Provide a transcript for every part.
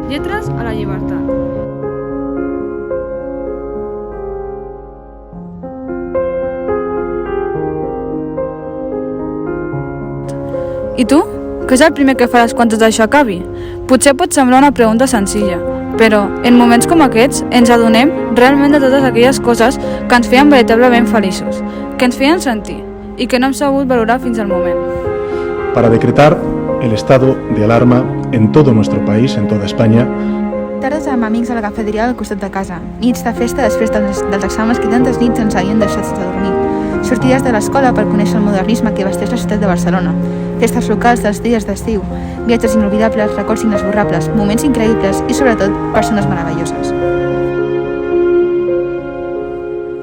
Lletres a la llibertat. I tu? Què és el primer que faràs quan tot això acabi? Potser pot semblar una pregunta senzilla, però en moments com aquests ens adonem realment de totes aquelles coses que ens feien veritablement feliços, que ens feien sentir i que no hem sabut valorar fins al moment. Para decretar el estado de alarma en todo nuestro país, en toda España. Tardes amb amics a la cafeteria al costat de casa, nits de festa després dels exàmens que tantes nits ens havien deixat sense dormir, sortides de l'escola per conèixer el modernisme que vesteix la ciutat de Barcelona, festes locals dels dies d'estiu, viatges inolvidables, records inesborrables, moments increïbles i, sobretot, persones meravelloses.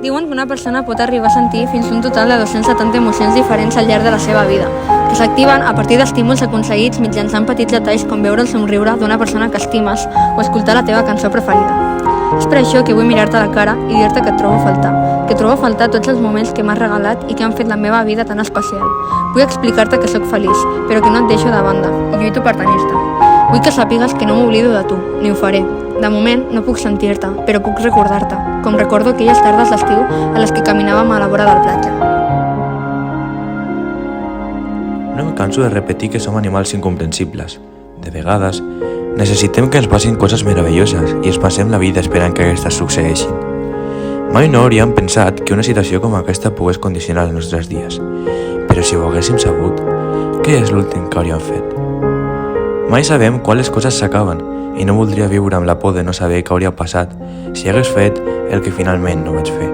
Diuen que una persona pot arribar a sentir fins a un total de 270 emocions diferents al llarg de la seva vida, que s'activen a partir d'estímuls aconseguits mitjançant petits detalls com veure el somriure d'una persona que estimes o escoltar la teva cançó preferida. És per això que vull mirar-te a la cara i dir-te que et trobo a faltar tots els moments que m'has regalat i que han fet la meva vida tan especial. Vull explicar-te que sóc feliç, però que no et deixo de banda i lluito per tenir-te. Vull que sàpigues que no m'oblido de tu, ni ho faré. De moment no puc sentir-te, però puc recordar-te, com recordo aquelles tardes d'estiu a les que caminàvem a la vora del platja. No em canso de repetir que som animals incomprensibles. De vegades, necessitem que ens passin coses meravelloses i ens passem la vida esperant que aquestes succeeixin. Mai no hauríem pensat que una situació com aquesta pogués condicionar els nostres dies. Però si ho haguéssim sabut, què és l'últim que hauríem fet? Mai sabem quan les coses s'acaben i no voldria viure amb la por de no saber què hauria passat si hagués fet el que finalment no vaig fer.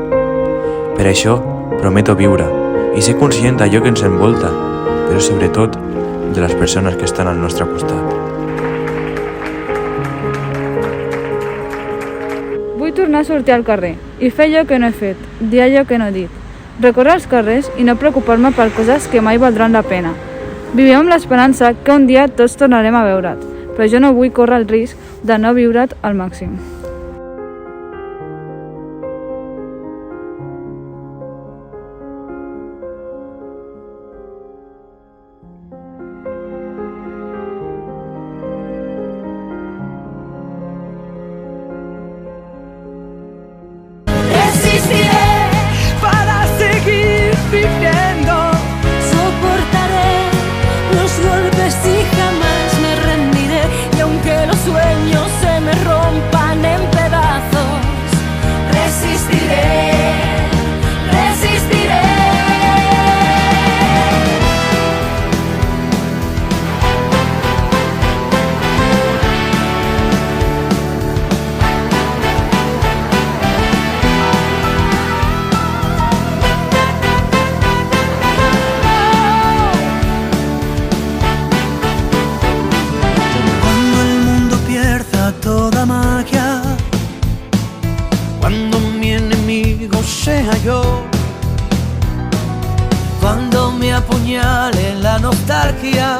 Per això, prometo viure i ser conscient d'allò que ens envolta, però sobretot de les persones que estan al nostre costat. Vull tornar a sortir al carrer i fer allò que no he fet, dir allò que no he dit, recórrer els carrers i no preocupar-me per coses que mai valdran la pena. Vivim amb l'esperança que un dia tots tornarem a veure't, però jo no vull córrer el risc de no viure't al màxim. Y jamás me rendiré, y aunque los sueños se me rompan en pedazos, resistiré, resistiré. Toda magia, cuando mi enemigo sea yo, cuando me apuñale la nostalgia